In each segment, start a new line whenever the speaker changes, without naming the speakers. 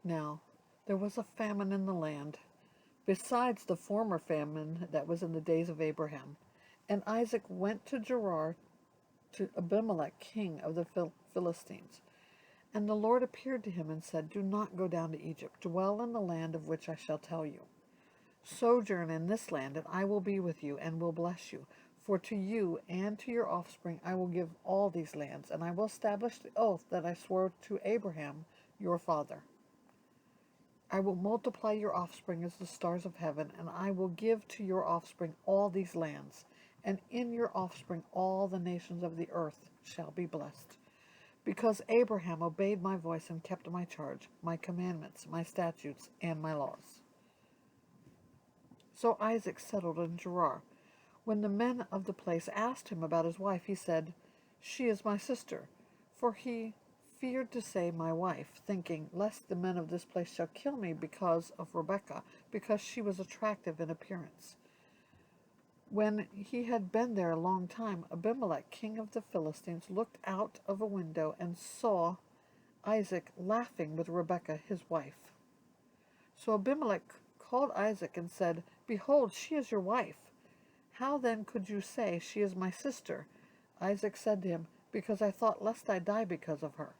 Now there was a famine in the land, besides the former famine that was in the days of Abraham. And Isaac went to Gerar to Abimelech, king of the Philistines. And the Lord appeared to him and said, "Do not go down to Egypt. Dwell in the land of which I shall tell you. Sojourn in this land, and I will be with you and will bless you. For to you and to your offspring I will give all these lands, and I will establish the oath that I swore to Abraham your father. I will multiply your offspring as the stars of heaven, and I will give to your offspring all these lands, and in your offspring all the nations of the earth shall be blessed. Because Abraham obeyed my voice and kept my charge, my commandments, my statutes, and my laws." So Isaac settled in Gerar. When the men of the place asked him about his wife, he said, "She is my sister." For he feared to say "my wife," thinking, "Lest the men of this place shall kill me because of Rebekah, because she was attractive in appearance." When he had been there a long time, Abimelech, king of the Philistines, looked out of a window and saw Isaac laughing with Rebekah, his wife. So Abimelech called Isaac and said, "Behold, she is your wife. How then could you say, 'She is my sister'?" Isaac said to him, "Because I thought lest I die because of her."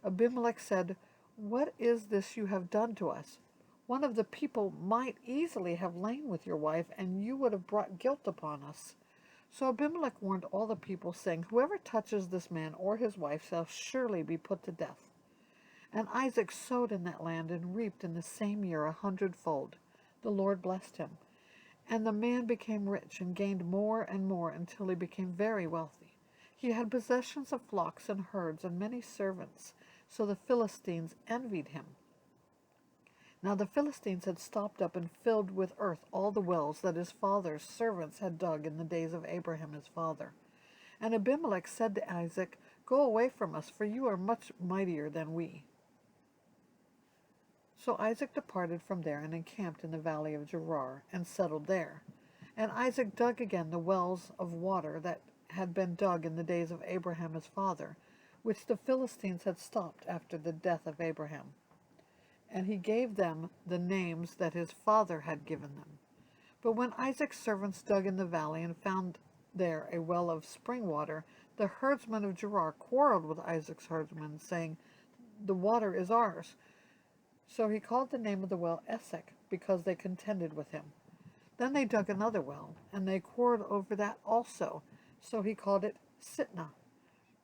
Abimelech said, "What is this you have done to us? One of the people might easily have lain with your wife, and you would have brought guilt upon us." So Abimelech warned all the people, saying, "Whoever touches this man or his wife shall surely be put to death." And Isaac sowed in that land and reaped in the same year 100-fold. The Lord blessed him. And the man became rich and gained more and more until he became very wealthy. He had possessions of flocks and herds and many servants, so the Philistines envied him. Now the Philistines had stopped up and filled with earth all the wells that his father's servants had dug in the days of Abraham his father. And Abimelech said to Isaac, "Go away from us, for you are much mightier than we." So Isaac departed from there and encamped in the valley of Gerar and settled there. And Isaac dug again the wells of water that had been dug in the days of Abraham his father, which the Philistines had stopped after the death of Abraham. And he gave them the names that his father had given them. But when Isaac's servants dug in the valley and found there a well of spring water, the herdsmen of Gerar quarreled with Isaac's herdsmen, saying, "The water is ours." So he called the name of the well Esek, because they contended with him. Then they dug another well, and they quarreled over that also. So he called it Sitnah.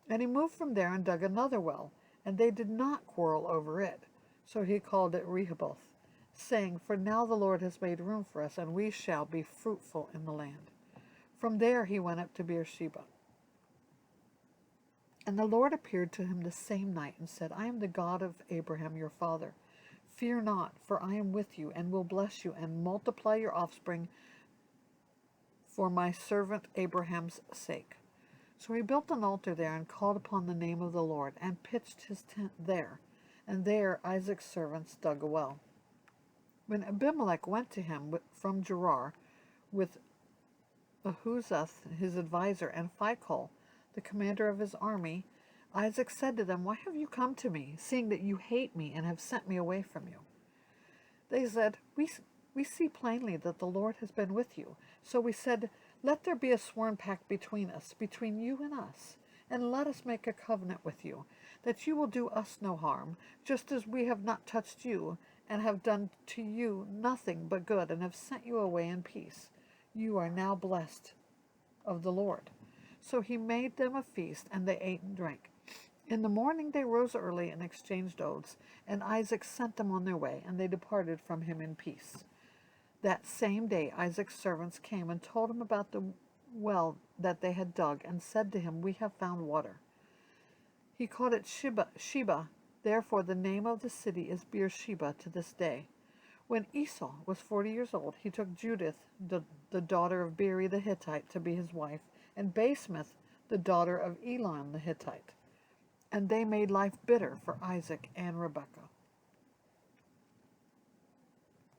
And he moved from there and dug another well, and they did not quarrel over it. So he called it Rehoboth, saying, "For now the Lord has made room for us, and we shall be fruitful in the land." From there he went up to Beersheba. And the Lord appeared to him the same night and said, "I am the God of Abraham your father. Fear not, for I am with you, and will bless you, and multiply your offspring for my servant Abraham's sake." So he built an altar there, and called upon the name of the Lord, and pitched his tent there. And there Isaac's servants dug a well. When Abimelech went to him from Gerar with Ahuzath his adviser, and Phicol the commander of his army, Isaac said to them, "Why have you come to me, seeing that you hate me and have sent me away from you?" They said, We see plainly that the Lord has been with you. So we said, "Let there be a sworn pact between us, between you and us, and let us make a covenant with you, that you will do us no harm, just as we have not touched you, and have done to you nothing but good, and have sent you away in peace. You are now blessed of the Lord." So he made them a feast, and they ate and drank. In the morning they rose early and exchanged oaths, and Isaac sent them on their way, and they departed from him in peace. That same day Isaac's servants came and told him about the well that they had dug, and said to him, "We have found water." He called it Sheba. Therefore the name of the city is Beersheba to this day. When Esau was 40 years old, he took Judith, the daughter of Beeri the Hittite, to be his wife, and Basemath, the daughter of Elon the Hittite. And they made life bitter for Isaac and Rebekah.